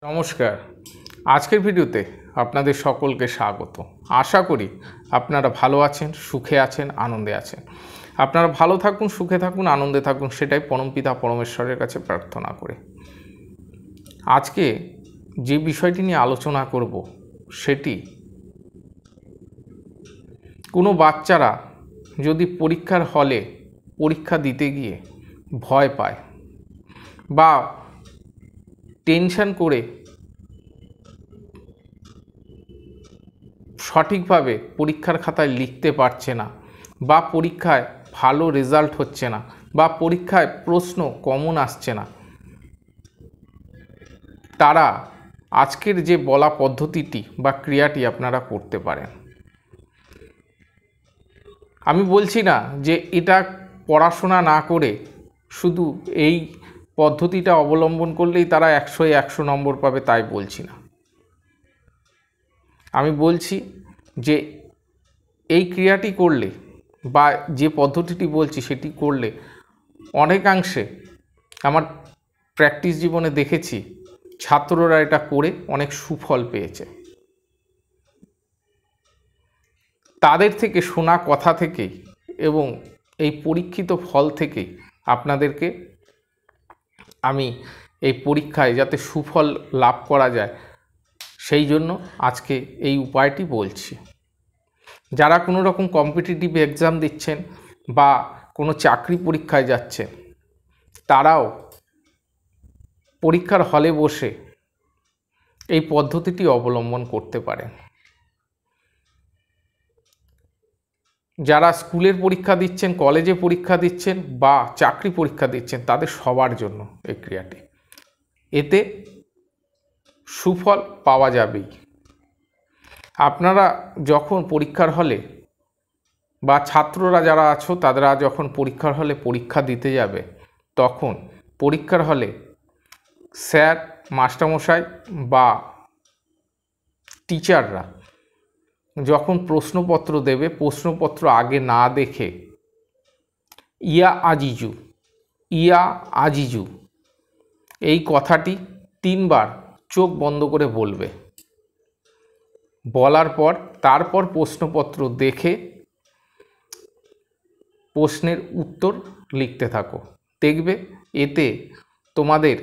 নমস্কার। আজকের ভিডিওতে আপনাদের সকলকে স্বাগত। আশা করি আপনারা ভালো আছেন, সুখে আছেন, আনন্দে আছেন। আপনারা ভালো থাকুন, সুখে থাকুন, আনন্দে থাকুন, সেটাই পরমপিতা পরমেশ্বরের কাছে প্রার্থনা করে আজকে যে বিষয়টি নিয়ে আলোচনা করব সেটি কোনো বাচ্চারা যদি পরীক্ষার হলে পরীক্ষা দিতে গিয়ে ভয় পায় বা টেনশন করে সঠিকভাবে পরীক্ষার খাতায় লিখতে পারছে না বা পরীক্ষায় ভালো রেজাল্ট হচ্ছে না বা পরীক্ষায় প্রশ্ন কমন আসছে না, তারা আজকের যে বলা পদ্ধতিটি বা ক্রিয়াটি আপনারা করতে পারেন। আমি বলছি না যে এটা পড়াশোনা না করে শুধু এই পদ্ধতিটা অবলম্বন করলেই তারা 100 নম্বর পাবে, তাই বলছি না। আমি বলছি যে এই ক্রিয়াটি করলে বা যে পদ্ধতিটি বলছি সেটি করলে অনেকাংশে আমার প্র্যাকটিস জীবনে দেখেছি ছাত্ররা এটা করে অনেক সুফল পেয়েছে। তাদের থেকে শোনা কথা থেকেই এবং এই পরীক্ষিত ফল থেকেই আপনাদেরকে আমি এই পরীক্ষায় যাতে সুফল লাভ করা যায় সেই জন্য আজকে এই উপায়টি বলছি। যারা কোনো রকম কম্পিটিটিভ এক্সাম দিচ্ছেন বা কোনো চাকরি পরীক্ষায় যাচ্ছেন, তারাও পরীক্ষার হলে বসে এই পদ্ধতিটি অবলম্বন করতে পারেন। যারা স্কুলের পরীক্ষা দিচ্ছেন, কলেজে পরীক্ষা দিচ্ছেন বা চাকরি পরীক্ষা দিচ্ছেন, তাদের সবার জন্য এই ক্রিয়াটি। এতে সুফল পাওয়া যাবেই। আপনারা যখন পরীক্ষার হলে বা ছাত্ররা যারা আছো তারা যখন পরীক্ষার হলে পরীক্ষা দিতে যাবে, তখন পরীক্ষার হলে স্যার, মাস্টারমশাই বা টিচাররা যখন প্রশ্নপত্র দেবে, প্রশ্নপত্র আগে না দেখে ইয়া আজিজু এই কথাটি 3 বার চোখ বন্ধ করে বলবে। বলার পর তারপর প্রশ্নপত্র দেখে প্রশ্নের উত্তর লিখতে থাকো। দেখবে এতে তোমাদের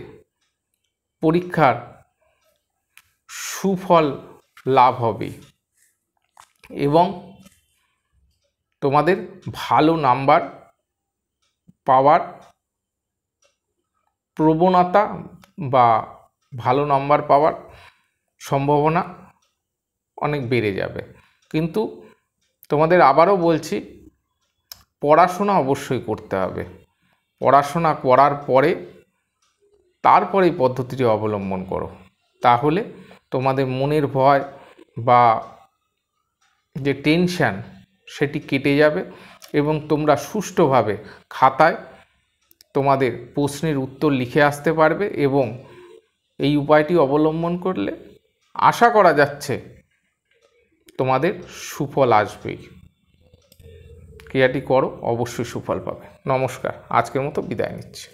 পরীক্ষার সুফল লাভ হবে এবং তোমাদের ভালো নাম্বার পাওয়ার প্রবণতা বা ভালো নাম্বার পাওয়ার সম্ভাবনা অনেক বেড়ে যাবে। কিন্তু তোমাদের আবারও বলছি, পড়াশোনা অবশ্যই করতে হবে। পড়াশোনা করার পরে তারপরে এই পদ্ধতিটি অবলম্বন করো, তাহলে তোমাদের মনের ভয় বা যে টেনশন সেটি কেটে যাবে এবং তোমরা সুষ্ঠুভাবে খাতায় তোমাদের প্রশ্নের উত্তর লিখে আসতে পারবে এবং এই উপায়টি অবলম্বন করলে আশা করা যাচ্ছে তোমাদের সুফল আসবেই। ক্রিয়াটি করো, অবশ্যই সুফল পাবে। নমস্কার, আজকের মতো বিদায় নিচ্ছি।